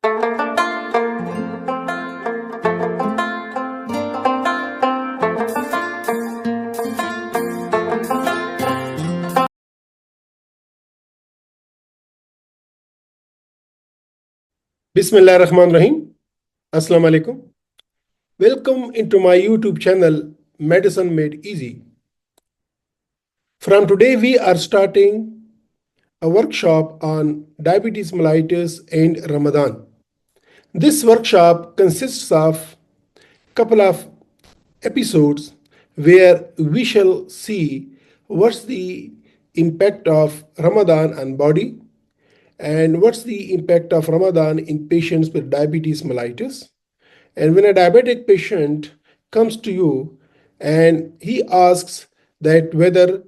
Bismillah Rahman Rahim. Assalamu alaikum. Welcome into my YouTube channel, Medicine Made Easy. From today, we are starting a workshop on diabetes mellitus and Ramadan. This workshop consists of a couple of episodes where we shall see what's the impact of Ramadan on body and what's the impact of Ramadan in patients with diabetes mellitus. And when a diabetic patient comes to you and he asks that whether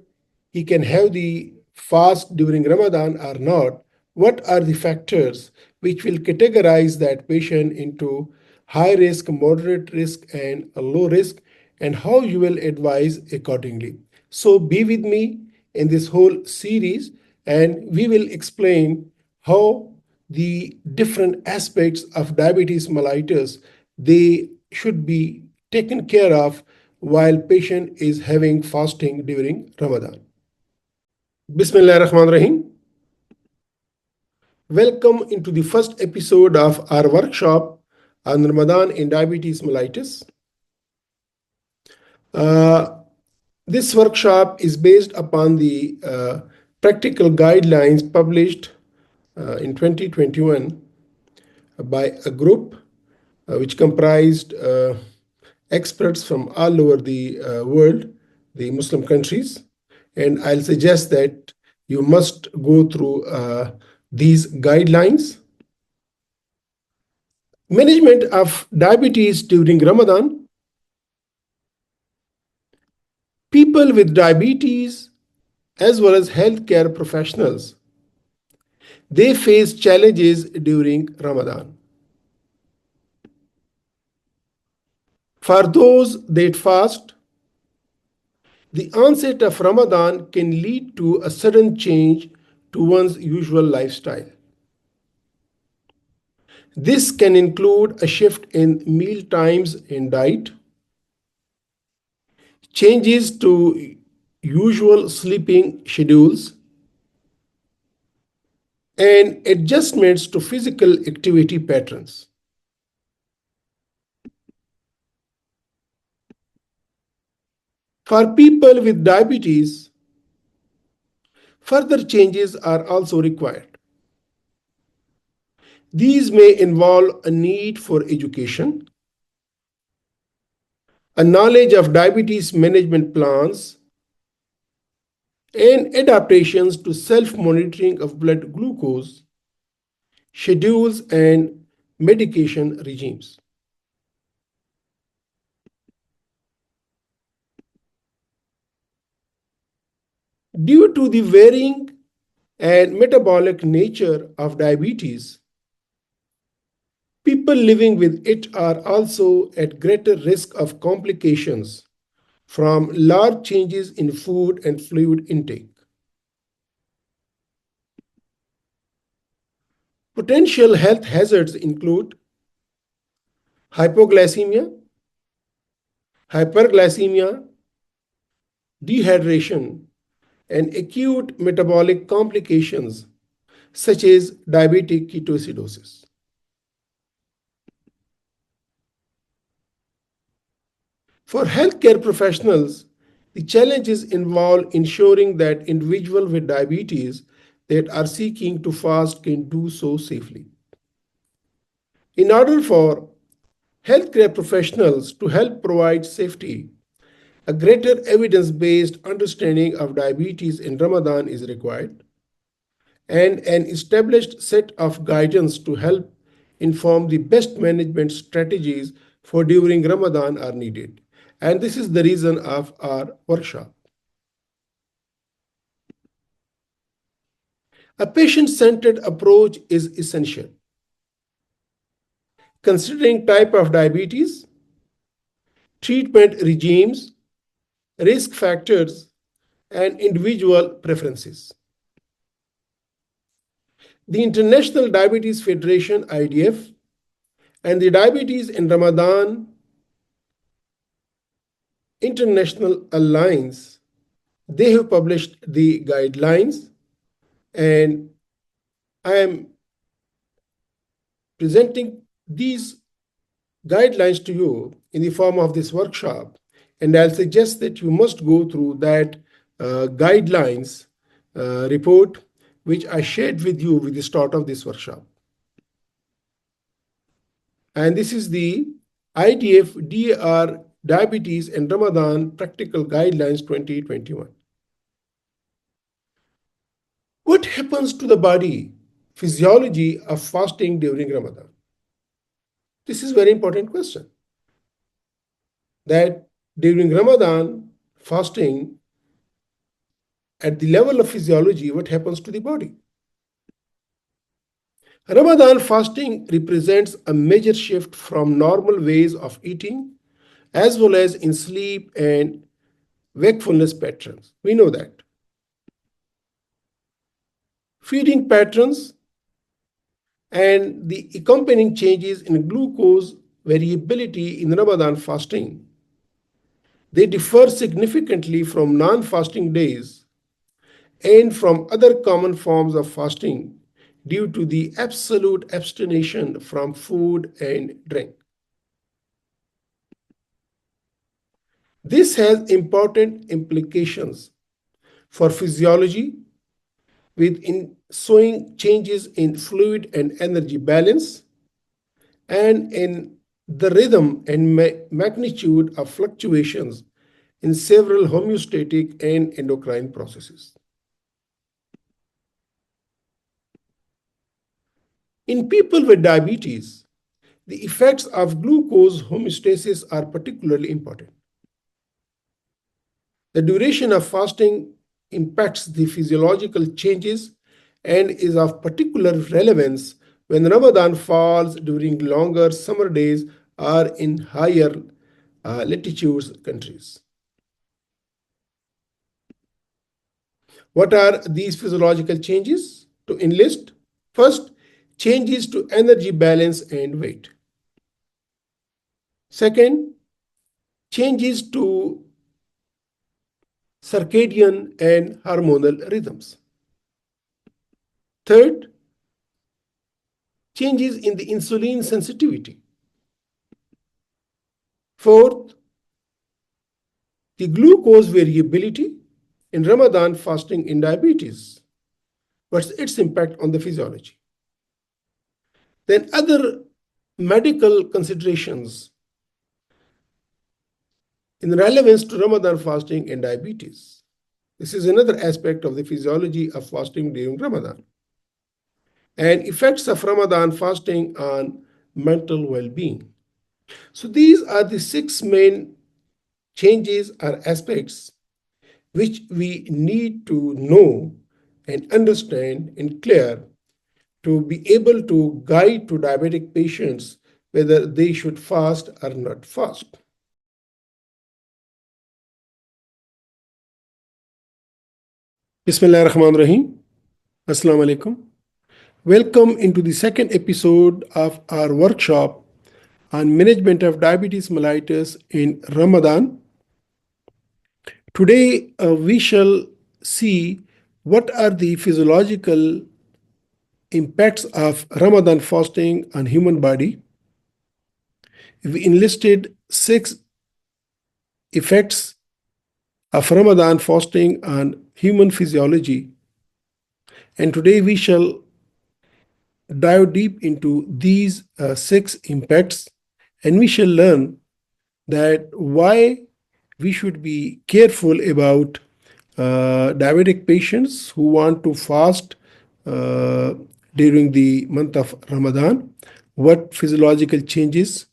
he can have the fast during Ramadan or not, what are the factors which will categorize that patient into high risk, moderate risk, and a low risk, and how you will advise accordingly. So be with me in this whole series, and we will explain how the different aspects of diabetes mellitus they should be taken care of while patient is having fasting during Ramadan. Bismillah Rahman Rahim. Welcome into the first episode of our workshop on Ramadan in diabetes mellitus. This workshop is based upon the practical guidelines published in 2021 by a group which comprised experts from all over the world, the Muslim countries. And I'll suggest that you must go through these guidelines. Management of diabetes during Ramadan. People with diabetes as well as healthcare professionals, they face challenges during Ramadan. For those that fast, the onset of Ramadan can lead to a sudden change to one's usual lifestyle. This can include a shift in meal times and diet, changes to usual sleeping schedules, and adjustments to physical activity patterns. For people with diabetes, further changes are also required. These may involve a need for education, a knowledge of diabetes management plans, and adaptations to self-monitoring of blood glucose, schedules, and medication regimes. Due to the varying and metabolic nature of diabetes, people living with it are also at greater risk of complications from large changes in food and fluid intake. Potential health hazards include hypoglycemia, hyperglycemia, dehydration, and acute metabolic complications such as diabetic ketoacidosis. For healthcare professionals, the challenges involve ensuring that individuals with diabetes that are seeking to fast can do so safely. In order for healthcare professionals to help provide safety, a greater evidence-based understanding of diabetes in Ramadan is required, and an established set of guidance to help inform the best management strategies for during Ramadan are needed. And this is the reason of our workshop. A patient-centered approach is essential. Considering type of diabetes, treatment regimes, risk factors, and individual preferences. The International Diabetes Federation, IDF, and the Diabetes in Ramadan International Alliance, they have published the guidelines, and I am presenting these guidelines to you in the form of this workshop. And I'll suggest that you must go through that guidelines report, which I shared with you with the start of this workshop. And this is the IDF DAR Diabetes and Ramadan Practical Guidelines 2021. What happens to the body physiology of fasting during Ramadan? This is a very important question. That during Ramadan fasting, at the level of physiology, what happens to the body? Ramadan fasting represents a major shift from normal ways of eating, as well as in sleep and wakefulness patterns. We know that. Feeding patterns and the accompanying changes in glucose variability in Ramadan fasting, they differ significantly from non-fasting days and from other common forms of fasting due to the absolute abstinence from food and drink. This has important implications for physiology, with ensuing changes in fluid and energy balance, and in the rhythm and magnitude of fluctuations in several homeostatic and endocrine processes. In people with diabetes, the effects of glucose homeostasis are particularly important. The duration of fasting impacts the physiological changes and is of particular relevance when Ramadan falls during longer summer days or in higher latitudes countries. What are these physiological changes to enlist? First, changes to energy balance and weight. Second, changes to circadian and hormonal rhythms. Third, changes in the insulin sensitivity. Fourth, the glucose variability in Ramadan fasting in diabetes. What's its impact on the physiology? Then other medical considerations in relevance to Ramadan fasting and diabetes. This is another aspect of the physiology of fasting during Ramadan. And effects of Ramadan fasting on mental well-being. So these are the 6 main changes or aspects which we need to know and understand and clear to be able to guide to diabetic patients whether they should fast or not fast. Bismillah ar-Rahman ar-Rahim. Assalamu alaikum. Welcome into the second episode of our workshop on management of diabetes mellitus in Ramadan. Today we shall see what are the physiological impacts of Ramadan fasting on human body. We enlisted 6 effects of Ramadan fasting on human physiology, and today we shall dive deep into these 6 impacts, and we shall learn that why we should be careful about diabetic patients who want to fast during the month of Ramadan, what physiological changes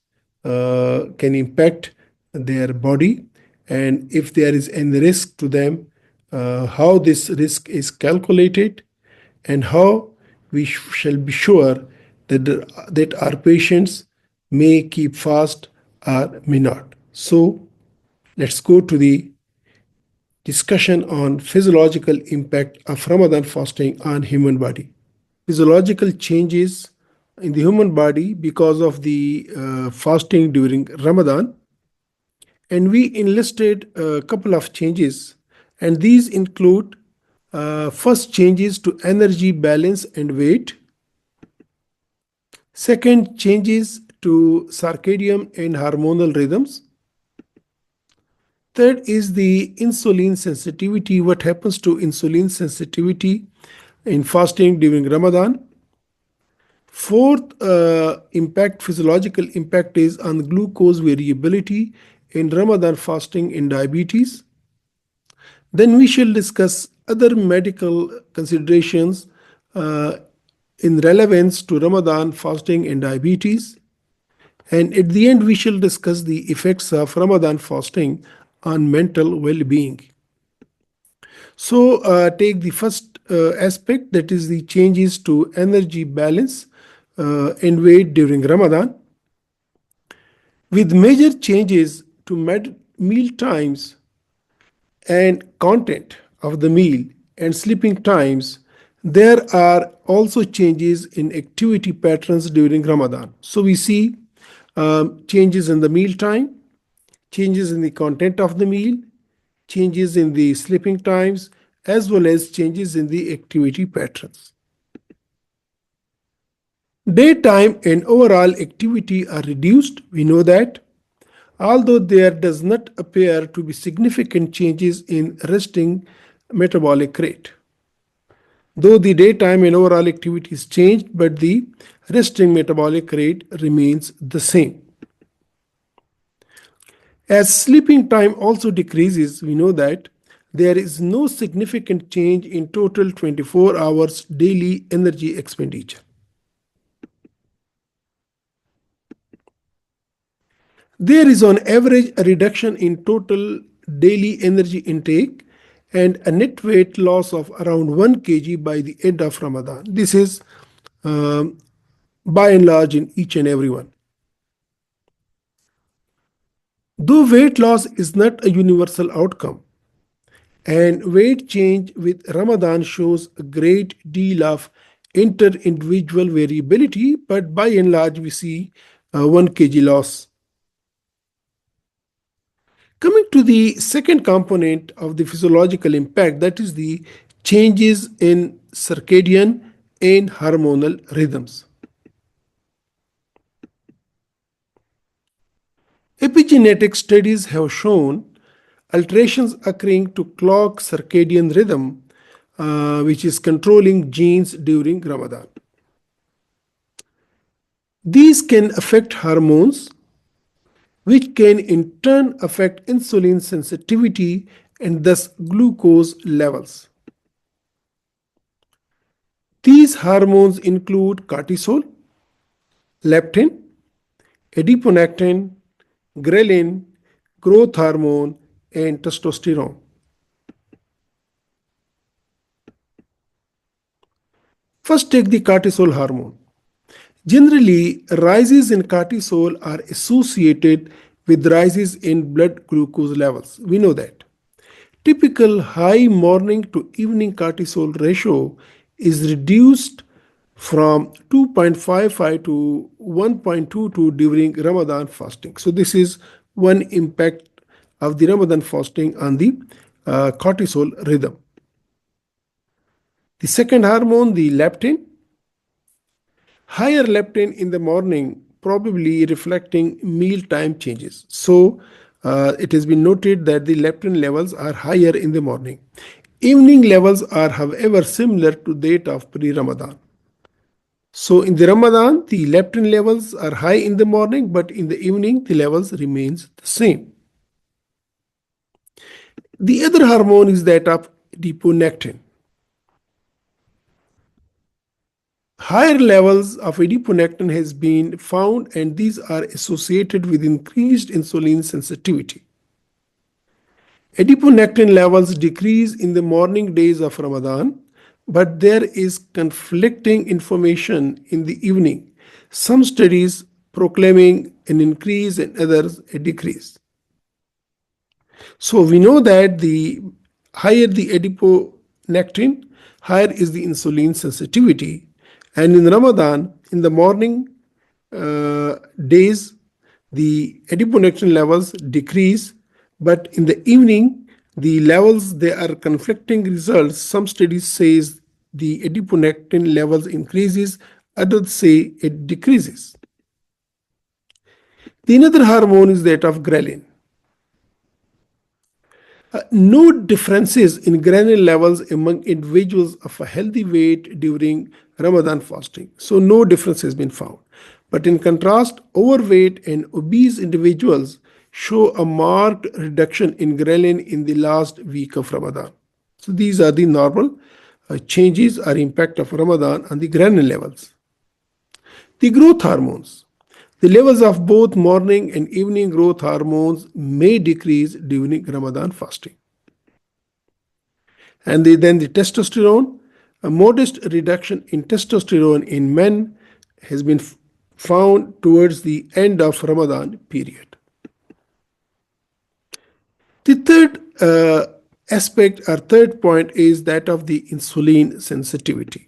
can impact their body, and if there is any risk to them, how this risk is calculated, and how we shall be sure that our patients may keep fast or may not. So let's go to the discussion on physiological impact of Ramadan fasting on human body. physiological changes in the human body because of the fasting during Ramadan. And we enlisted a couple of changes, and these include first, changes to energy balance and weight. Second, changes to circadian and hormonal rhythms. Third is the insulin sensitivity. What happens to insulin sensitivity in fasting during Ramadan? Fourth, physiological impact is on glucose variability in Ramadan fasting in diabetes. Then we shall discuss other medical considerations uh, in relevance to Ramadan fasting and diabetes. And at the end, we shall discuss the effects of Ramadan fasting on mental well being. So, take the first aspect, that is the changes to energy balance and weight during Ramadan. With major changes to meal times and content of the meal and sleeping times, there are also changes in activity patterns during Ramadan. So we see changes in the meal time, changes in the content of the meal, changes in the sleeping times, as well as changes in the activity patterns. Daytime and overall activity are reduced. We know that. Although there does not appear to be significant changes in resting metabolic rate. Though the daytime and overall activity is changed, but the resting metabolic rate remains the same. As sleeping time also decreases, we know that there is no significant change in total 24 hours daily energy expenditure. There is on average a reduction in total daily energy intake and a net weight loss of around 1 kg by the end of Ramadan. This is by and large in each and every one. Though weight loss is not a universal outcome, and weight change with Ramadan shows a great deal of inter-individual variability, but by and large we see 1 kg loss. Coming to the second component of the physiological impact, that is the changes in circadian and hormonal rhythms. Epigenetic studies have shown alterations occurring to clock circadian rhythm, which is controlling genes during Ramadan. These can affect hormones, which can in turn affect insulin sensitivity and thus glucose levels. These hormones include cortisol, leptin, adiponectin, ghrelin, growth hormone, and testosterone. First, take the cortisol hormone. Generally, rises in cortisol are associated with rises in blood glucose levels. We know that. Typical high morning to evening cortisol ratio is reduced from 2.55 to 1.22 during Ramadan fasting. So this is one impact of the Ramadan fasting on the cortisol rhythm. The second hormone, the leptin. Higher leptin in the morning, probably reflecting mealtime changes. So it has been noted that the leptin levels are higher in the morning. Evening levels are, however, similar to that of pre-Ramadan. So in the Ramadan, the leptin levels are high in the morning, but in the evening, the levels remains the same. The other hormone is that of adiponectin. Higher levels of adiponectin has been found, and these are associated with increased insulin sensitivity. Adiponectin levels decrease in the morning days of Ramadan, but there is conflicting information in the evening. Some studies proclaiming an increase and others a decrease. So we know that the higher the adiponectin, higher is the insulin sensitivity. And in Ramadan, in the morning days, the adiponectin levels decrease, but in the evening, the levels, they are conflicting results. Some studies says the adiponectin levels increases, others say it decreases. The another hormone is that of ghrelin. No differences in ghrelin levels among individuals of a healthy weight during Ramadan fasting. So no difference has been found. But in contrast, overweight and obese individuals show a marked reduction in ghrelin in the last week of Ramadan. So these are the normal changes or impact of Ramadan on the ghrelin levels. The growth hormones. The levels of both morning and evening growth hormones may decrease during Ramadan fasting. And then the testosterone, a modest reduction in testosterone in men has been found towards the end of Ramadan period. The third aspect or third point is that of the insulin sensitivity.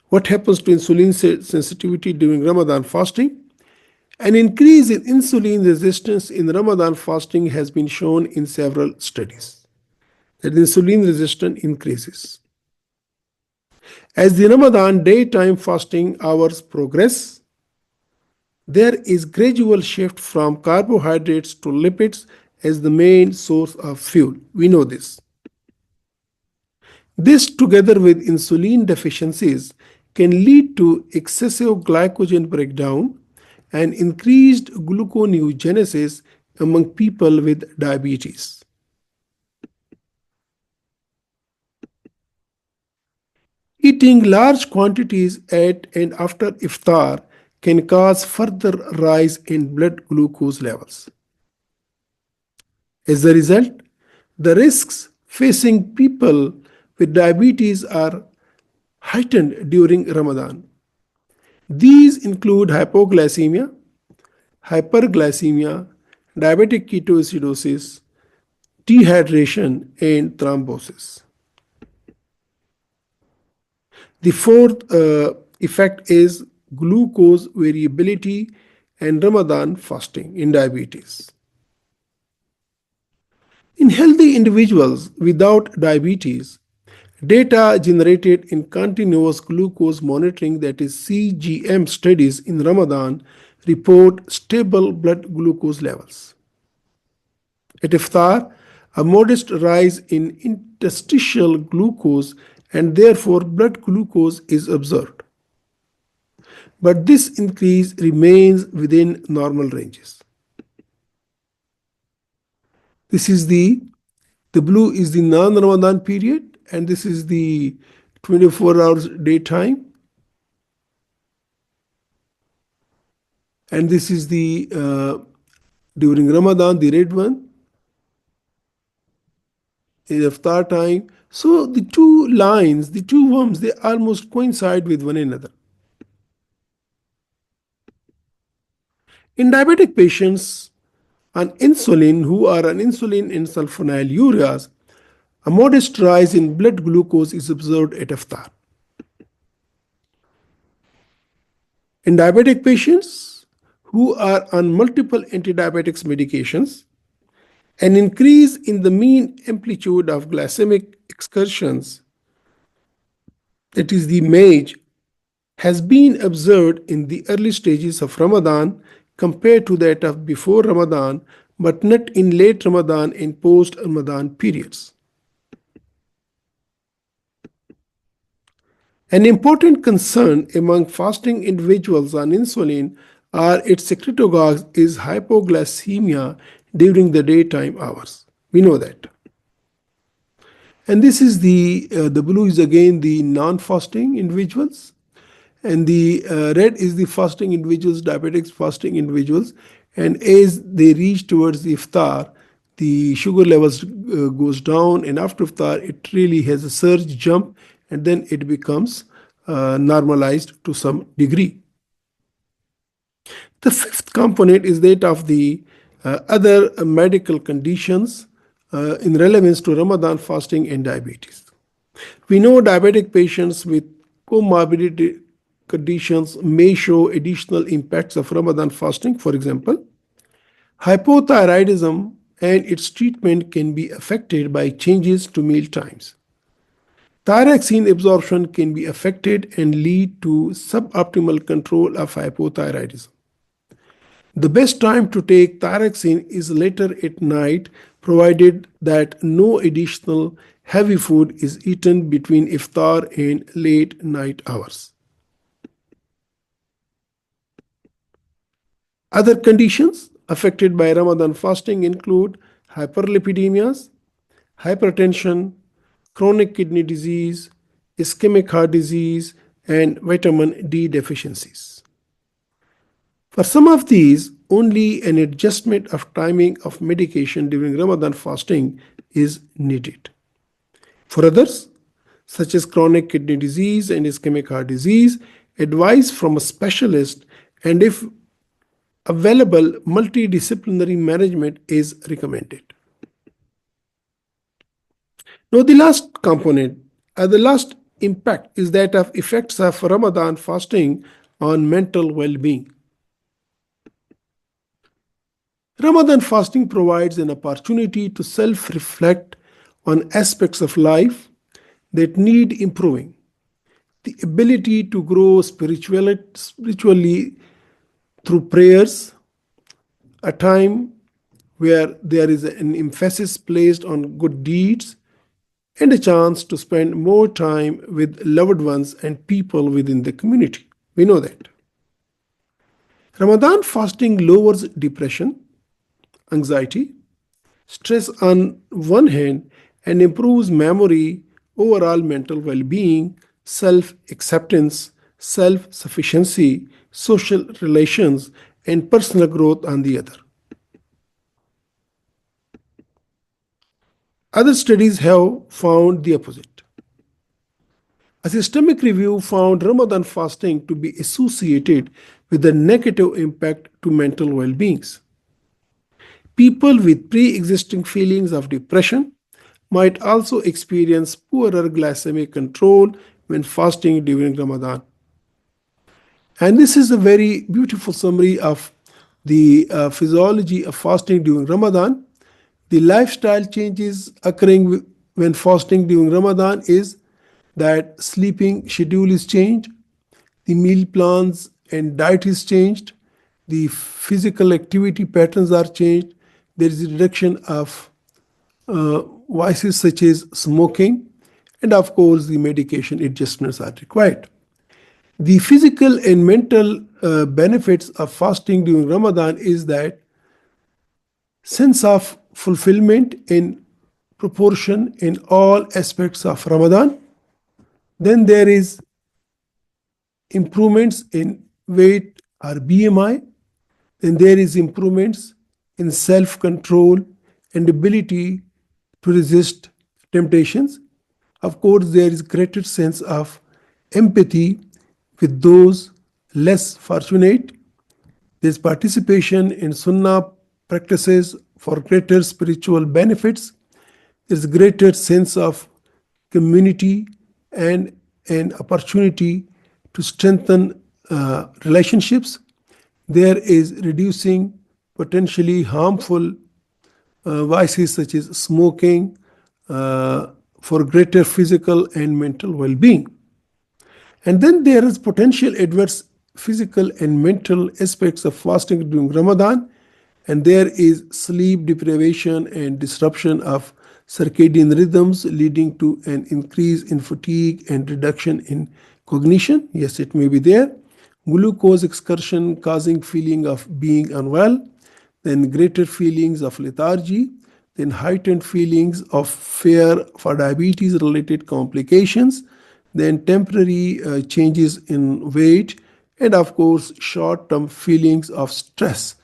What happens to insulin sensitivity during Ramadan fasting? An increase in insulin resistance in Ramadan fasting has been shown in several studies, that insulin resistance increases. As the Ramadan daytime fasting hours progress, there is gradual shift from carbohydrates to lipids as the main source of fuel. We know this. This, together with insulin deficiencies, can lead to excessive glycogen breakdown and increased gluconeogenesis among people with diabetes. Eating large quantities at and after iftar can cause further rise in blood glucose levels. As a result, the risks facing people with diabetes are heightened during Ramadan. These include hypoglycemia, hyperglycemia, diabetic ketoacidosis, dehydration, and thrombosis. The fourth effect is glucose variability and Ramadan fasting in diabetes. In healthy individuals without diabetes, data generated in continuous glucose monitoring, that is CGM studies in Ramadan, report stable blood glucose levels. At iftar, a modest rise in interstitial glucose and therefore blood glucose is observed. But this increase remains within normal ranges. This is the blue is the non-Ramadan period, and this is the 24 hours daytime. And this is the during Ramadan, the red one is iftar time. So the two lines, the two worms, they almost coincide with one another. In diabetic patients on insulin who are on insulin and sulfonylureas, a modest rise in blood glucose is observed at iftar. In diabetic patients who are on multiple anti-diabetics medications, an increase in the mean amplitude of glycemic excursions, that is the MAGE, has been observed in the early stages of Ramadan compared to that of before Ramadan, but not in late Ramadan and post-Ramadan periods. An important concern among fasting individuals on insulin or its secretagogues is hypoglycemia during the daytime hours. We know that. And this is the blue is again the non-fasting individuals, and the red is the fasting individuals, diabetics fasting individuals. And as they reach towards the iftar, the sugar levels goes down, and after iftar it really has a surge jump, and then it becomes normalized to some degree. The fifth component is that of the other medical conditions in relevance to Ramadan fasting and diabetes. We know diabetic patients with comorbidity conditions may show additional impacts of Ramadan fasting. For example, hypothyroidism and its treatment can be affected by changes to meal times. Thyroxine absorption can be affected and lead to suboptimal control of hypothyroidism. The best time to take thyroxine is later at night, provided that no additional heavy food is eaten between iftar and late night hours. Other conditions affected by Ramadan fasting include hyperlipidemias, hypertension, chronic kidney disease, ischemic heart disease, and vitamin D deficiencies. For some of these, only an adjustment of timing of medication during Ramadan fasting is needed. For others, such as chronic kidney disease and ischemic heart disease, advice from a specialist and, if available, multidisciplinary management is recommended. Now, the last component, the last impact is that of effects of Ramadan fasting on mental well-being. Ramadan fasting provides an opportunity to self-reflect on aspects of life that need improving. The ability to grow spiritually through prayers, a time where there is an emphasis placed on good deeds, and a chance to spend more time with loved ones and people within the community. We know that. Ramadan fasting lowers depression, anxiety, stress on one hand, and improves memory, overall mental well-being, self-acceptance, self-sufficiency, social relations, and personal growth on the other. Other studies have found the opposite. A systemic review found Ramadan fasting to be associated with a negative impact to mental well-beings. People with pre-existing feelings of depression might also experience poorer glycemic control when fasting during Ramadan. And this is a very beautiful summary of the physiology of fasting during Ramadan. The lifestyle changes occurring when fasting during Ramadan is that sleeping schedule is changed, the meal plans and diet is changed, the physical activity patterns are changed, there is a reduction of vices such as smoking, and of course the medication adjustments are required. The physical and mental benefits of fasting during Ramadan is that sense of fulfillment in proportion in all aspects of Ramadan. Then there is improvements in weight or BMI. Then there is improvements in self-control and ability to resist temptations. Of course, there is greater sense of empathy with those less fortunate. There's participation in Sunnah practices for greater spiritual benefits. There's a greater sense of community and an opportunity to strengthen relationships. There is reducing potentially harmful vices such as smoking for greater physical and mental well-being. And then there is potential adverse physical and mental aspects of fasting during Ramadan, and there is sleep deprivation and disruption of circadian rhythms leading to an increase in fatigue and reduction in cognition. Yes, it may be there. Glucose excursion causing feeling of being unwell, then greater feelings of lethargy, then heightened feelings of fear for diabetes related complications, then temporary changes in weight, and of course short-term feelings of stress,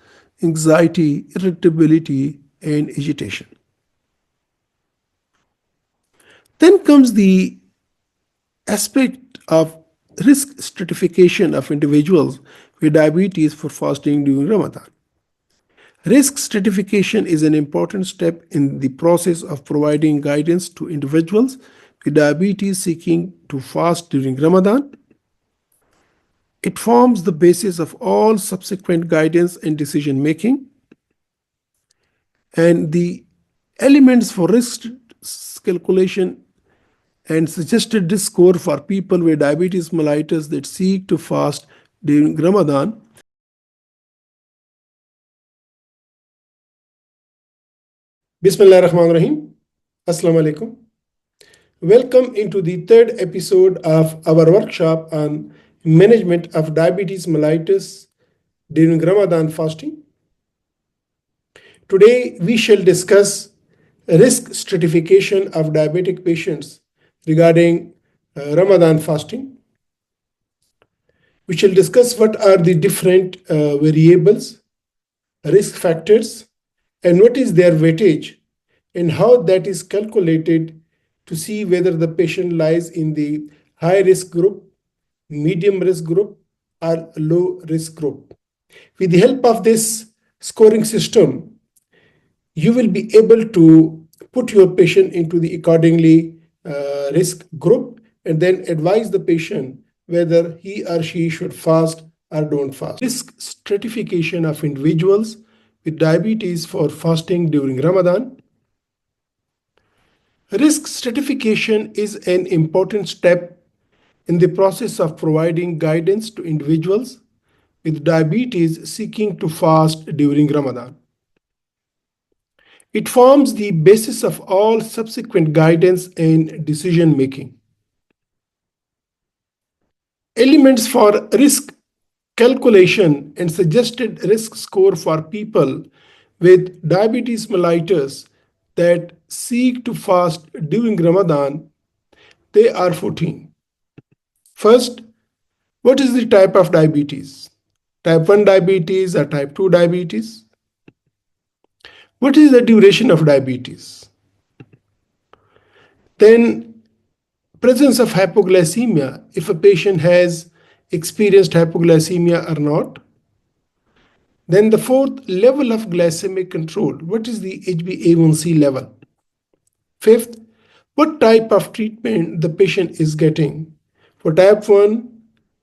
anxiety, irritability, and agitation. Then comes the aspect of risk stratification of individuals with diabetes for fasting during Ramadan. Risk stratification is an important step in the process of providing guidance to individuals with diabetes seeking to fast during Ramadan. It forms the basis of all subsequent guidance and decision making. And the elements for risk calculation and suggested risk score for people with diabetes mellitus that seek to fast during Ramadan. Bismillah ar-Rahman ar-Rahim. Assalamu alaikum. Welcome into the third episode of our workshop on management of diabetes mellitus during Ramadan fasting. Today we shall discuss risk stratification of diabetic patients regarding Ramadan fasting. We shall discuss what are the different variables, risk factors, and what is their weightage, and how that is calculated to see whether the patient lies in the high risk group, medium risk group, or low risk group. With the help of this scoring system, you will be able to put your patient into the accordingly risk group and then advise the patient whether he or she should fast or don't fast. Risk stratification of individuals with diabetes for fasting during Ramadan. Risk stratification is an important step in the process of providing guidance to individuals with diabetes seeking to fast during Ramadan. It forms the basis of all subsequent guidance and decision making. Elements for risk calculation and suggested risk score for people with diabetes mellitus that seek to fast during Ramadan, they are 14. First, what is the type of diabetes? Type 1 diabetes or type 2 diabetes? What is the duration of diabetes? Then, presence of hypoglycemia, if a patient has experienced hypoglycemia or not. Then the fourth, level of glycemic control. What is the HbA1c level? Fifth, what type of treatment the patient is getting. For type 1,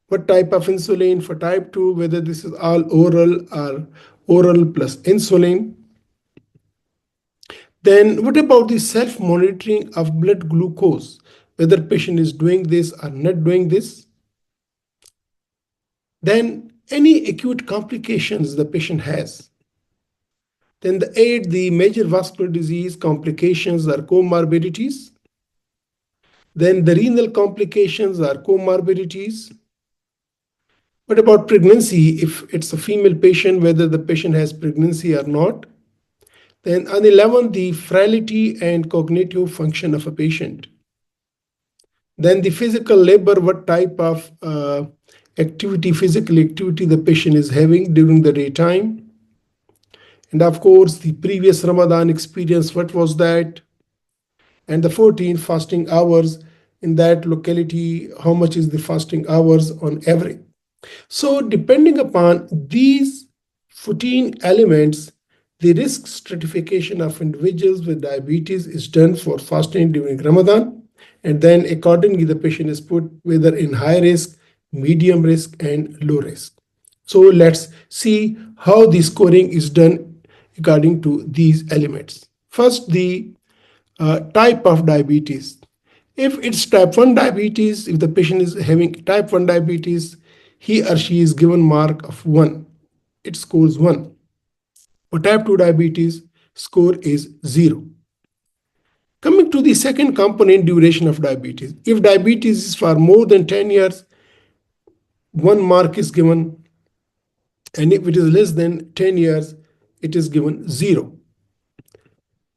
what type of insulin? For type 2, whether this is all oral or oral plus insulin. Then what about the self-monitoring of blood glucose? Whether patient is doing this or not doing this. Then any acute complications the patient has. Then the major vascular disease complications or comorbidities. Then the renal complications or comorbidities. What about pregnancy? If it's a female patient, whether the patient has pregnancy or not. Then on 11, the frailty and cognitive function of a patient. Then the physical labor, what type of physical activity the patient is having during the daytime. And of course, the previous Ramadan experience, what was that? And the 14 fasting hours in that locality, how much is the fasting hours on average? So depending upon these 14 elements, the risk stratification of individuals with diabetes is done for fasting during Ramadan. And then accordingly, the patient is put whether in high risk, medium risk, and low risk. So let's see how the scoring is done according to these elements. First, the type of diabetes. If it's type 1 diabetes, if the patient is having type 1 diabetes, he or she is given mark of 1. It scores 1. For type 2 diabetes, score is 0. Coming to the second component, duration of diabetes. If diabetes is for more than 10 years, 1 mark is given. And if it is less than 10 years, it is given 0.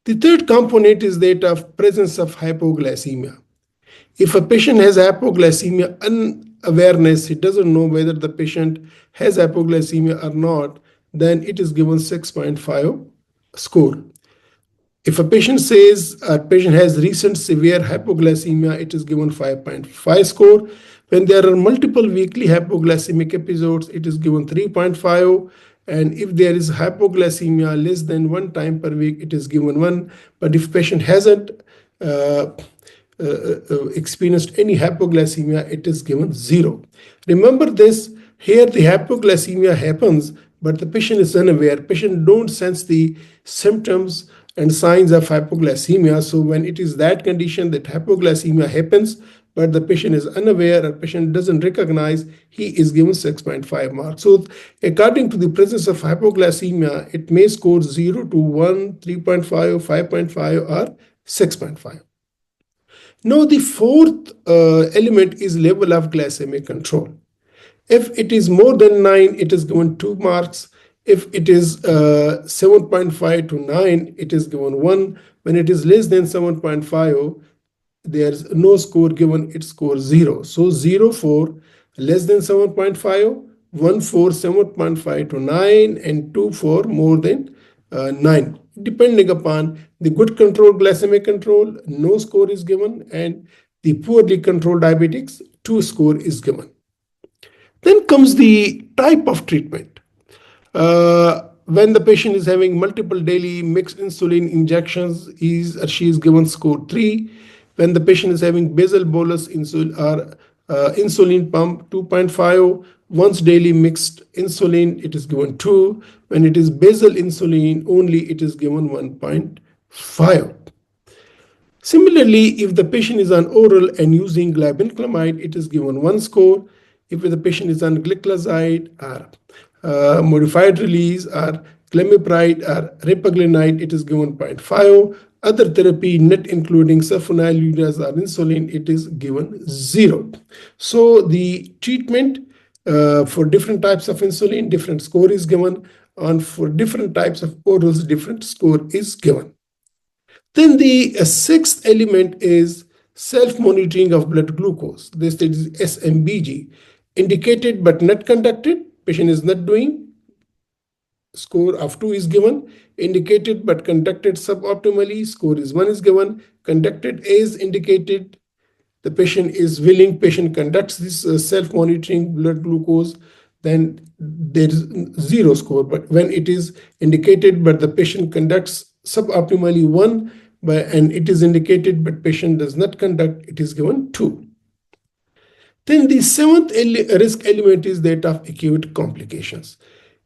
The third component is that of presence of hypoglycemia. If a patient has hypoglycemia unawareness, he doesn't know whether the patient has hypoglycemia or not, then it is given 6.5 score. If a patient says a patient has recent severe hypoglycemia, it is given 5.5 score. When there are multiple weekly hypoglycemic episodes, it is given 3.5. And if there is hypoglycemia less than 1 time per week, it is given 1. But if patient hasn't experienced any hypoglycemia, it is given 0. Remember this, Here the hypoglycemia happens, but the patient is unaware. Patient don't sense the symptoms and signs of hypoglycemia. So when it is that condition that hypoglycemia happens, but the patient is unaware or patient doesn't recognize, he is given 6.5 marks. So according to the presence of hypoglycemia, it may score 0 to 1, 3.5, 5.5, or 6.5. Now the fourth element is level of glycemic control. If it is more than 9, it is given 2 marks. If it is 7.5 to 9, it is given 1. When it is less than 7.5, there's no score given, it scores 0. So 0 for less than 7.5, 1 for 7.5 to 9, and 2 for more than 9. Depending upon the good control, glycemic control, no score is given, and the poorly controlled diabetics, 2 score is given. Then comes the type of treatment. When the patient is having multiple daily mixed insulin injections, she is given score 3. When the patient is having basal-bolus insulin or insulin pump, 2.5. Once daily mixed insulin, it is given 2. When it is basal insulin only, it is given 1.5. Similarly, if the patient is on oral and using glibenclamide, it is given 1 score. If the patient is on gliclazide or modified release or glimepiride or repaglinide, it is given 0.5. Other therapy, not including sulfonylureas or insulin, it is given 0. So the treatment for different types of insulin, different score is given, and for different types of orals, different score is given. Then the sixth element is self-monitoring of blood glucose. This is SMBG, indicated but not conducted. Patient is not doing, score of 2 is given. Indicated but conducted suboptimally, score is 1 is given. Conducted as indicated, the patient is willing, patient conducts this self-monitoring blood glucose, then there is 0 score. But when it is indicated but the patient conducts suboptimally, 1, and it is indicated but patient does not conduct, it is given 2. Then the seventh risk element is that of acute complications.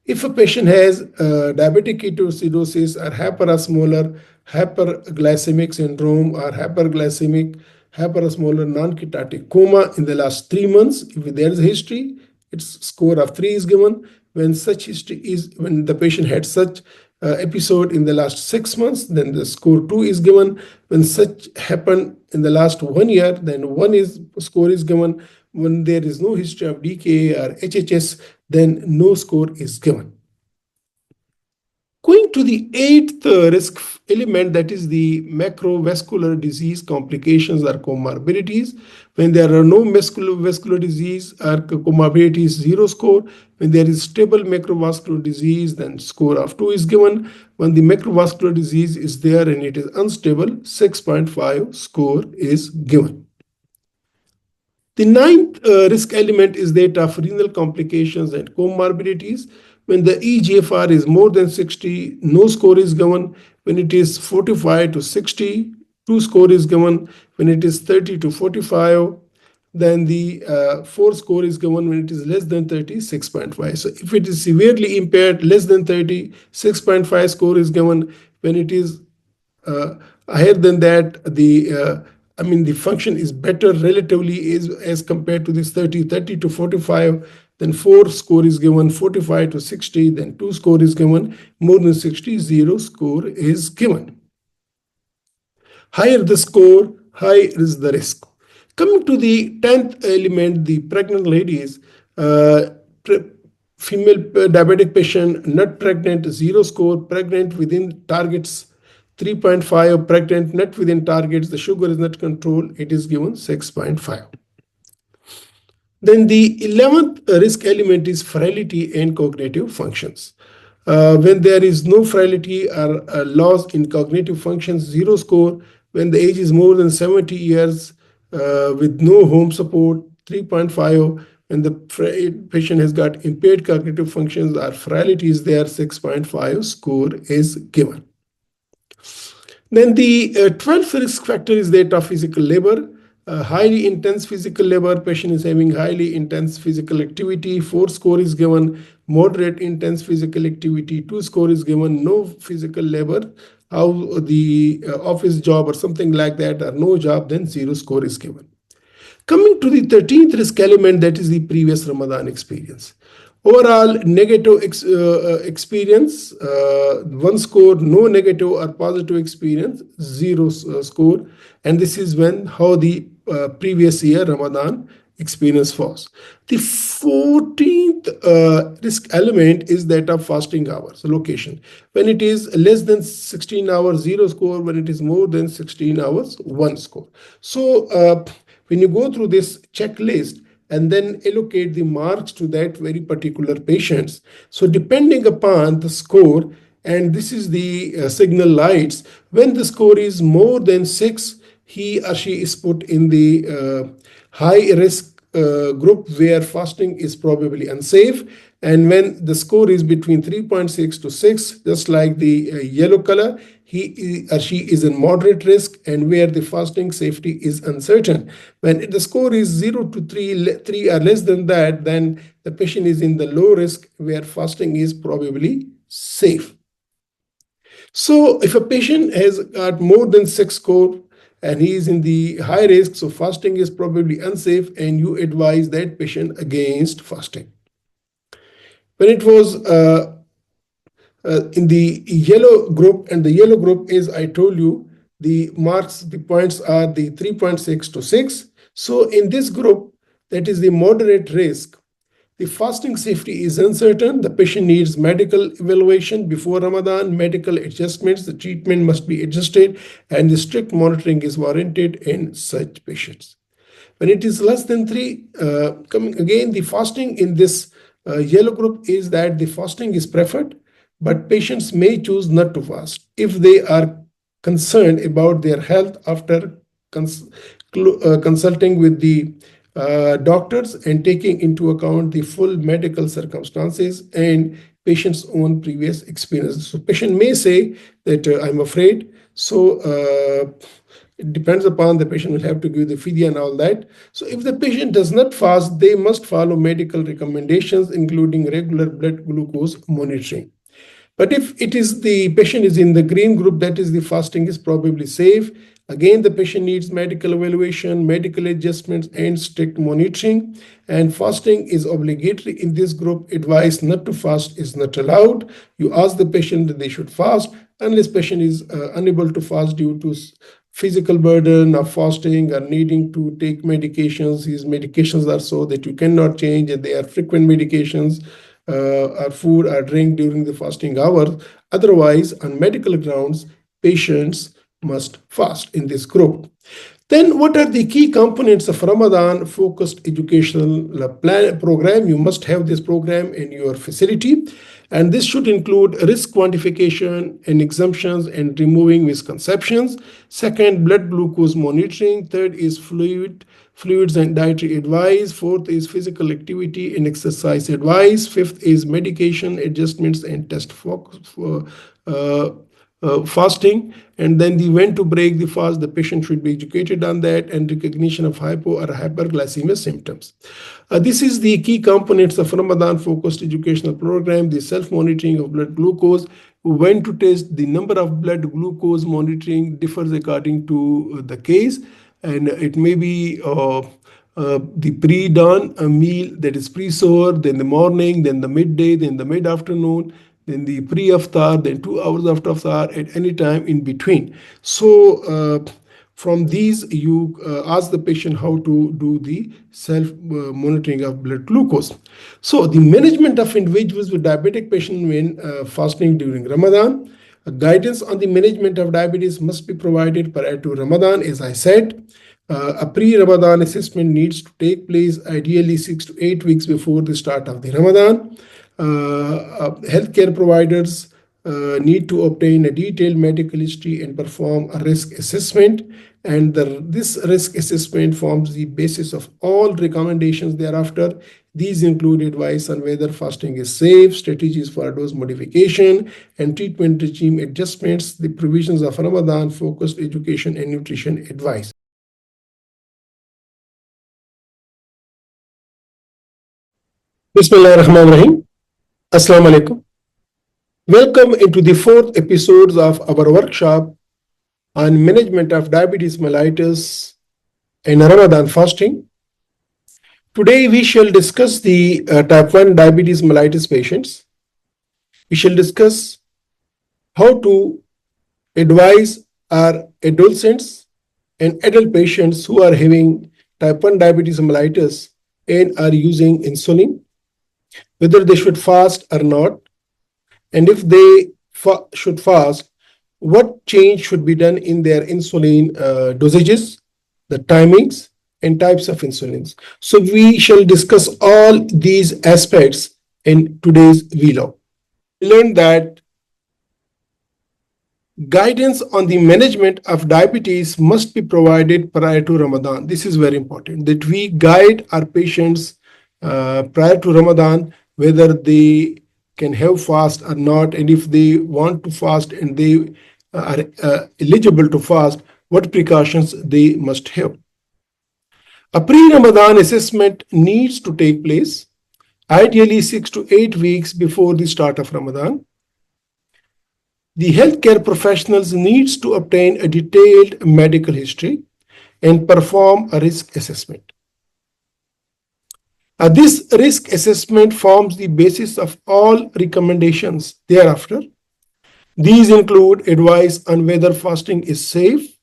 If a patient has diabetic ketoacidosis or hyperosmolar hyperglycemic syndrome or hyperglycemic hyperosmolar non-ketotic coma in the last 3 months, if there is a history, its score of 3 is given. When such history is, when the patient had such episode in the last 6 months, then the score 2 is given. When such happened in the last 1 year, then 1 score is given. When there is no history of DKA or HHS, then no score is given. Going to the eighth risk element, that is the macrovascular disease complications or comorbidities. When there are no vascular disease or comorbidities, 0 score. When there is stable macrovascular disease, then score of 2 is given. When the macrovascular disease is there and it is unstable, 6.5 score is given. The ninth risk element is that of renal complications and comorbidities. When the eGFR is more than 60, no score is given. When it is 45 to 60, 2 score is given. When it is 30 to 45, then the 4 score is given. When it is less than 30, 6.5. So if it is severely impaired, less than 30, 6.5 score is given. When it is higher than that, the function is better relatively as compared to this 30 to 45, then 4 score is given. 45 to 60, then 2 score is given. More than 60, 0 score is given. Higher the score, higher is the risk. Coming to the 10th element, the pregnant ladies, female diabetic patient, not pregnant, 0 score. Pregnant within targets, 3.5. Pregnant not within targets, the sugar is not controlled, it is given 6.5. Then the 11th risk element is frailty and cognitive functions. When there is no frailty or loss in cognitive functions, 0 score. When the age is more than 70 years with no home support, 3.5. When the patient has got impaired cognitive functions or frailty is there, 6.5 score is given. Then the 12th risk factor is that of physical labor. highly intense physical labor, patient is having highly intense physical activity. 4 score is given moderate intense physical activity. 2 score is given no physical labor, how the office job or something like that, or no job, then 0 score is given. Coming to the 13th risk element, that is the previous Ramadan experience. Overall negative experience, 1 score, no negative or positive experience, 0 score. And this is when how the previous year Ramadan experience was. The 14th risk element is that of fasting hours, location. When it is less than 16 hours, 0 score. When it is more than 16 hours, 1 score. So when you go through this checklist and then allocate the marks to that very particular patients, so depending upon the score, and this is the signal lights, when the score is more than 6, he or she is put in the high risk group where fasting is probably unsafe. And when the score is between 3.6 to 6, just like the yellow color, he or she is in moderate risk and where the fasting safety is uncertain. When the score is 0 to 3 or less than that, then the patient is in the low risk where fasting is probably safe. So if a patient has got more than 6 score and he is in the high risk, so fasting is probably unsafe, and you advise that patient against fasting. When it was in the yellow group, and the yellow group is, I told you, the marks, the points are the 3.6 to 6. So in this group, that is the moderate risk, the fasting safety is uncertain. The patient needs medical evaluation before Ramadan, medical adjustments, the treatment must be adjusted, and the strict monitoring is warranted in such patients. When it is less than 3, coming again, the fasting in this yellow group is that the fasting is preferred, but patients may choose not to fast if they are concerned about their health after consulting with the doctors and taking into account the full medical circumstances and patient's own previous experience. So patient may say that I'm afraid. So it depends upon the patient will have to give the fidya and all that. So if the patient does not fast, they must follow medical recommendations, including regular blood glucose monitoring. But if it is the patient is in the green group, that is the fasting is probably safe. Again, the patient needs medical evaluation, medical adjustments, and strict monitoring. And fasting is obligatory in this group. Advice not to fast is not allowed. You ask the patient that they should fast unless patient is unable to fast due to physical burden of fasting or needing to take medications. These medications are so that you cannot change, and they are frequent medications. Or food or drink during the fasting hour. Otherwise, on medical grounds, patients must fast in this group. Then what are the key components of Ramadan focused educational program? You must have this program in your facility. And this should include risk quantification and exemptions and removing misconceptions. Second, blood glucose monitoring. Third is fluids and dietary advice. Fourth is physical activity and exercise advice. Fifth is medication adjustments and test for fasting. And then the when to break the fast, the patient should be educated on that, and recognition of hypo or hyperglycemia symptoms. This is the key components of Ramadan focused educational program, the self-monitoring of blood glucose. When to test, the number of blood glucose monitoring differs according to the case, and it may be the pre-dawn meal, that is pre-sohar, then the morning, then the midday, then the mid-afternoon, then the pre-iftar, then 2 hours after iftar, at any time in between. So from these, you ask the patient how to do the self-monitoring of blood glucose. So the management of individuals with diabetic patient when fasting during Ramadan. Guidance on the management of diabetes must be provided prior to Ramadan, as I said. A pre-Ramadan assessment needs to take place ideally 6 to 8 weeks before the start of the Ramadan. Healthcare providers need to obtain a detailed medical history and perform a risk assessment. And this risk assessment forms the basis of all recommendations thereafter. These include advice on whether fasting is safe, strategies for dose modification, and treatment regime adjustments, the provisions of Ramadan focused education and nutrition advice. Bismillah ar-Rahman ar-Rahim. Assalamu alaikum. Welcome into the fourth episode of our workshop on management of diabetes mellitus and Ramadan fasting. Today we shall discuss the type 1 diabetes mellitus patients. We shall discuss how to advise our adolescents and adult patients who are having type 1 diabetes mellitus and are using insulin, whether they should fast or not, and if they should fast, what change should be done in their insulin dosages, the timings, and types of insulins. So we shall discuss all these aspects in today's vlog. We learned that guidance on the management of diabetes must be provided prior to Ramadan. This is very important, that we guide our patients prior to Ramadan, whether they can have fast or not, and if they want to fast and they are eligible to fast, what precautions they must have. A pre-Ramadan assessment needs to take place, ideally 6 to 8 weeks before the start of Ramadan. The healthcare professionals needs to obtain a detailed medical history and perform a risk assessment. This risk assessment forms the basis of all recommendations thereafter. These include advice on whether fasting is safe,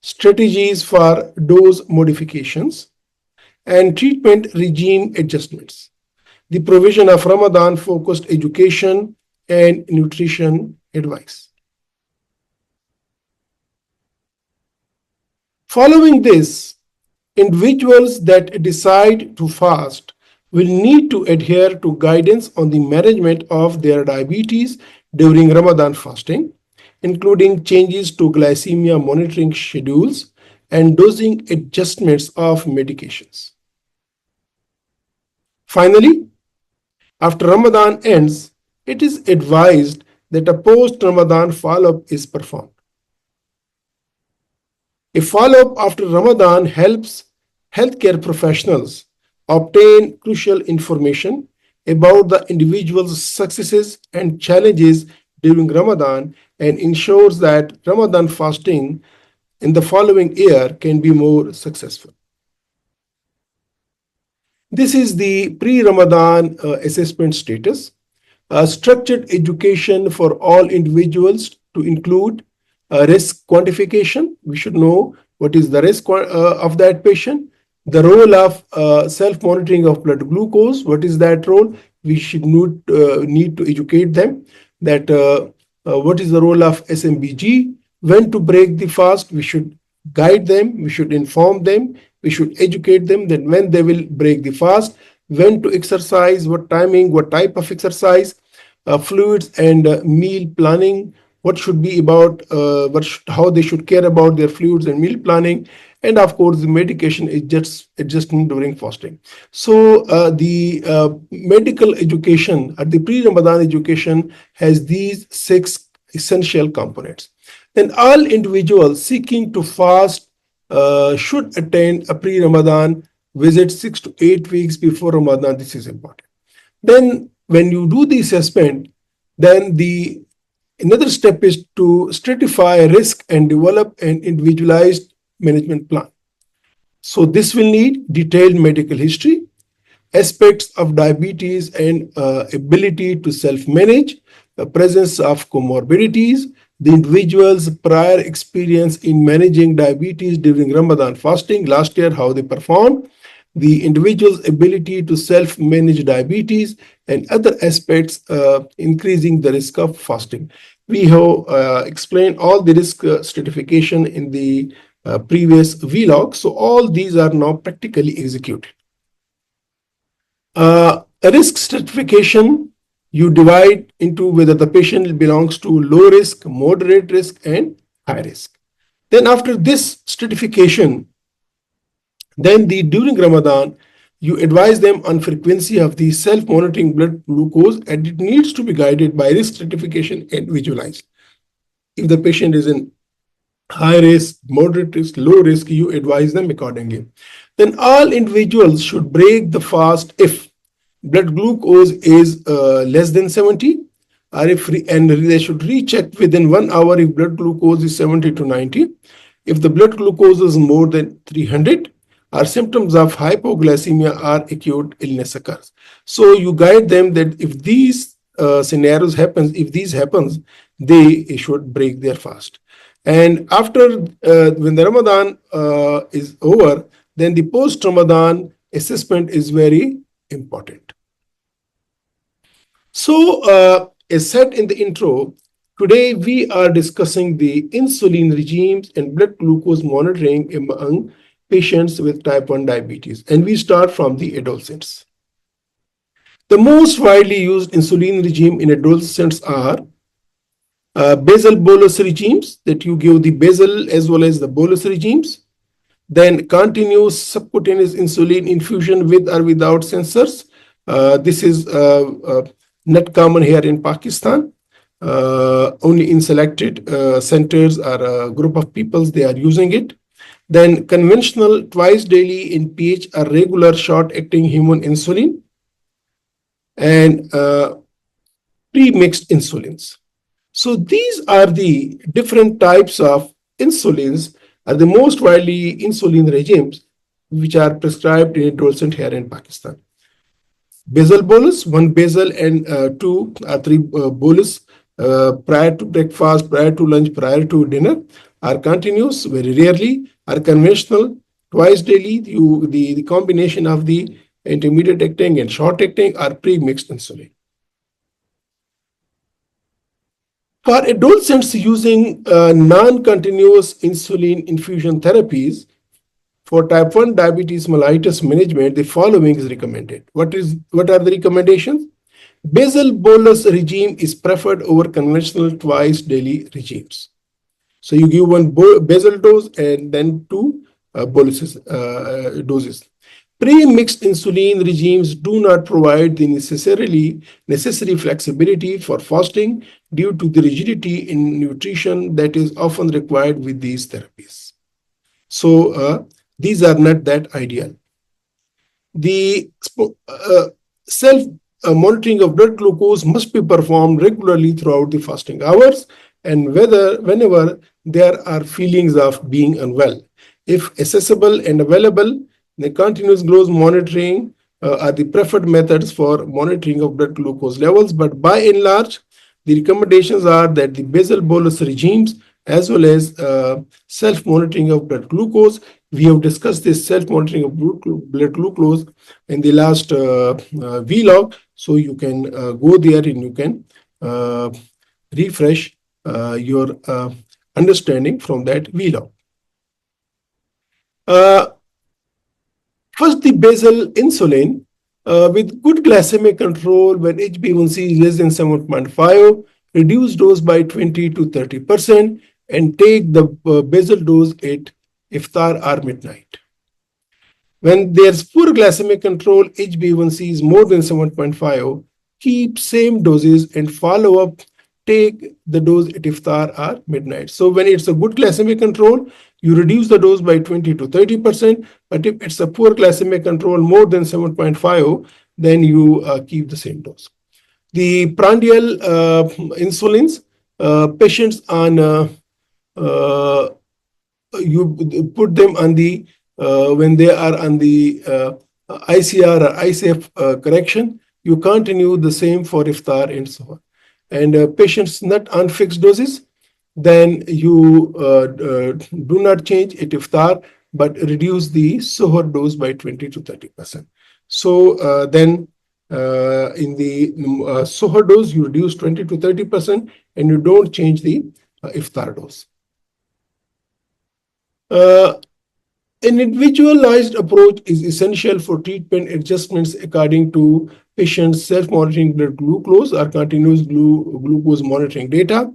strategies for dose modifications, and treatment regime adjustments. The provision of Ramadan-focused education and nutrition advice. Following this, individuals that decide to fast will need to adhere to guidance on the management of their diabetes during Ramadan fasting, including changes to glycemia monitoring schedules and dosing adjustments of medications. Finally, after Ramadan ends, it is advised that a post-Ramadan follow-up is performed. A follow-up after Ramadan helps healthcare professionals obtain crucial information about the individual's successes and challenges during Ramadan and ensures that Ramadan fasting in the following year can be more successful. This is the pre-Ramadan assessment status. Structured education for all individuals to include risk quantification. We should know what is the risk of that patient, the role of self-monitoring of blood glucose. What is that role? We should need to educate them that what is the role of SMBG, when to break the fast. We should guide them, we should inform them, we should educate them that when they will break the fast, when to exercise, what timing, what type of exercise, fluids and meal planning, what should be about, how they should care about their fluids and meal planning, and of course the medication adjustment during fasting. So the medical education or the pre-Ramadan education has these 6 essential components. Then all individuals seeking to fast should attend a pre-Ramadan visit 6 to 8 weeks before Ramadan. This is important. Then when you do the assessment, then another step is to stratify risk and develop an individualized management plan. So this will need detailed medical history, aspects of diabetes and ability to self-manage, the presence of comorbidities, the individual's prior experience in managing diabetes during Ramadan fasting, last year how they performed, the individual's ability to self-manage diabetes, and other aspects increasing the risk of fasting. We have explained all the risk stratification in the previous vlog, so all these are now practically executed. A risk stratification, you divide into whether the patient belongs to low risk, moderate risk, and high risk. Then after this stratification, then during Ramadan, you advise them on frequency of the self-monitoring blood glucose, and it needs to be guided by risk stratification and visualized. If the patient is in high risk, moderate risk, low risk, you advise them accordingly. Then all individuals should break the fast if blood glucose is less than 70, or and they should recheck within 1 hour if blood glucose is 70 to 90. If the blood glucose is more than 300, or symptoms of hypoglycemia or acute illness occurs. So you guide them that if these scenarios happens, if these happens, they should break their fast. And after when the Ramadan is over, then the post-Ramadan assessment is very important. So, as said in the intro, today we are discussing the insulin regimes and blood glucose monitoring among patients with type 1 diabetes, and we start from the adolescents. The most widely used insulin regime in adolescents are basal-bolus regimes, that you give the basal as well as the bolus regimes. Then continuous subcutaneous insulin infusion with or without sensors. This is not common here in Pakistan. Only in selected centers or a group of people they are using it. Then conventional twice daily in pH or regular short-acting human insulin, and premixed insulins. So these are the different types of insulins, are the most widely insulin regimes which are prescribed in adolescent here in Pakistan. Basal bolus, one basal and two or three bolus prior to breakfast, prior to lunch, prior to dinner, are continuous, very rarely, are conventional, twice daily. The combination of the intermediate acting and short acting are pre-mixed insulin. For adolescents using non-continuous insulin infusion therapies for type 1 diabetes mellitus management, the following is recommended. What are the recommendations? Basal bolus regime is preferred over conventional twice daily regimes. So you give one basal dose and then two bolus doses. Pre-mixed insulin regimes do not provide the necessary flexibility for fasting due to the rigidity in nutrition that is often required with these therapies. So these are not that ideal. The self-monitoring of blood glucose must be performed regularly throughout the fasting hours, and whenever there are feelings of being unwell. If accessible and available, the continuous glucose monitoring are the preferred methods for monitoring of blood glucose levels, but by and large, the recommendations are that the basal bolus regimes as well as self-monitoring of blood glucose. We have discussed this self-monitoring of blood glucose in the last vlog, so you can go there and you can refresh your understanding from that vlog. First, the basal insulin with good glycemic control when HbA1c is less than 7.5, reduce dose by 20 to 30% and take the basal dose at iftar or midnight. When there's poor glycemic control, HbA1c is more than 7.5, keep same doses and follow up, take the dose at iftar or midnight. So when it's a good glycemic control, you reduce the dose by 20 to 30%, but if it's a poor glycemic control more than 7.5, then you keep the same dose. The prandial insulins, patients on, you put them on the, when they are on the ICR or ICF correction, you continue the same for iftar and so on. And patients not on fixed doses, then you do not change at iftar, but reduce the suhoor dose by 20 to 30%. So then in the suhoor dose, you reduce 20 to 30% and you don't change the iftar dose. An individualized approach is essential for treatment adjustments according to patients' self-monitoring blood glucose or continuous glucose monitoring data.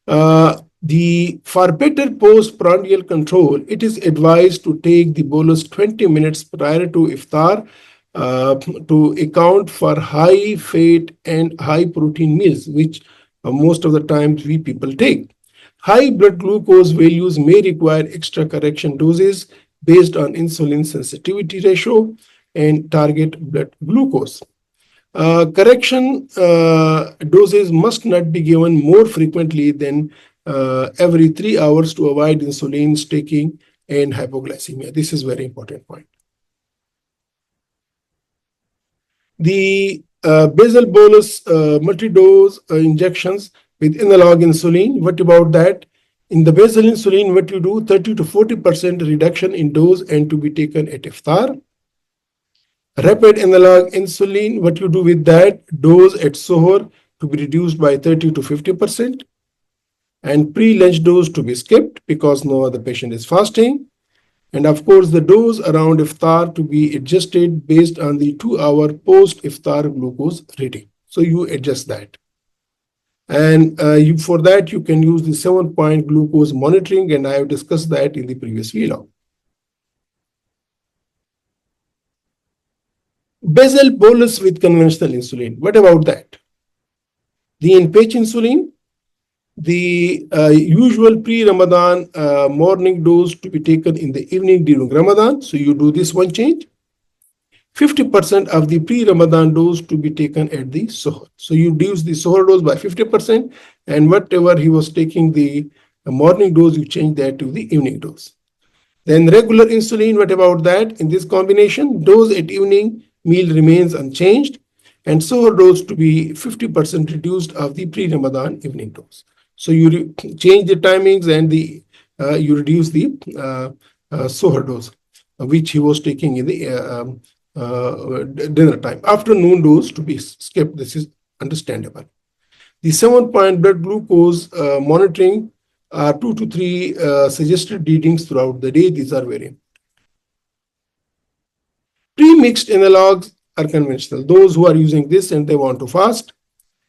For better postprandial control, it is advised to take the bolus 20 minutes prior to iftar to account for high fat and high protein meals, which most of the times we people take. High blood glucose values may require extra correction doses based on insulin sensitivity ratio and target blood glucose. Correction doses must not be given more frequently than every 3 hours to avoid insulin staking and hypoglycemia. This is very important point. The basal-bolus multi-dose injections with analog insulin, what about that? In the basal insulin, what you do, 30 to 40% reduction in dose and to be taken at iftar. Rapid analog insulin, what you do with that, dose at suhoor to be reduced by 30 to 50%. And pre-lunch dose to be skipped because no other patient is fasting. And of course, the dose around iftar to be adjusted based on the 2-hour post-iftar glucose reading. So you adjust that. And for that, you can use the 7-point glucose monitoring, and I have discussed that in the previous vlog. Basal bolus with conventional insulin. What about that? The in-patch insulin, the usual pre-Ramadan morning dose to be taken in the evening during Ramadan. So you do this one change. 50% of the pre-Ramadan dose to be taken at the suhoor. So you reduce the suhoor dose by 50%, and whatever he was taking the morning dose, you change that to the evening dose. Then regular insulin, what about that? In this combination, dose at evening meal remains unchanged, and suhoor dose to be 50% reduced of the pre-Ramadan evening dose. So you change the timings and you reduce the suhoor dose, which he was taking in the dinner time. Afternoon dose to be skipped. This is understandable. The 7-point blood glucose monitoring are 2 to 3 suggested readings throughout the day. These are very important. Pre-mixed analogs are conventional. Those who are using this and they want to fast,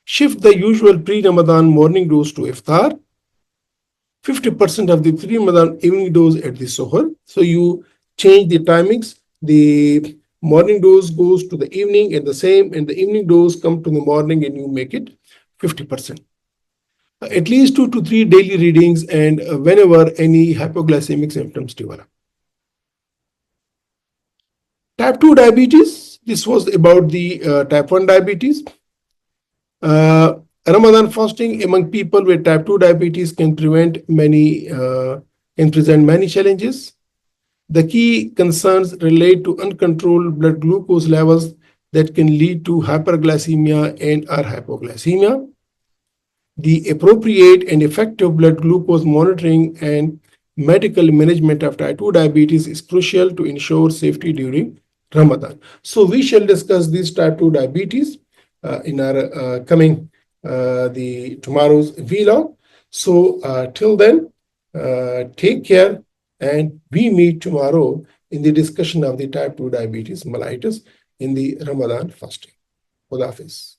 shift the usual pre-Ramadan morning dose to iftar, 50% of the pre-Ramadan evening dose at the suhoor. So you change the timings. The morning dose goes to the evening and the same, and the evening dose come to the morning and you make it 50%. At least 2 to 3 daily readings and whenever any hypoglycemic symptoms develop. Type 2 diabetes, this was about the type 1 diabetes. Ramadan fasting among people with type 2 diabetes can present many challenges. The key concerns relate to uncontrolled blood glucose levels that can lead to hyperglycemia and/or hypoglycemia. The appropriate and effective blood glucose monitoring and medical management of type 2 diabetes is crucial to ensure safety during Ramadan. So we shall discuss this type 2 diabetes in our coming tomorrow's vlog. So till then, take care, and we meet tomorrow in the discussion of the type 2 diabetes mellitus in the Ramadan fasting. Khuda Hafiz.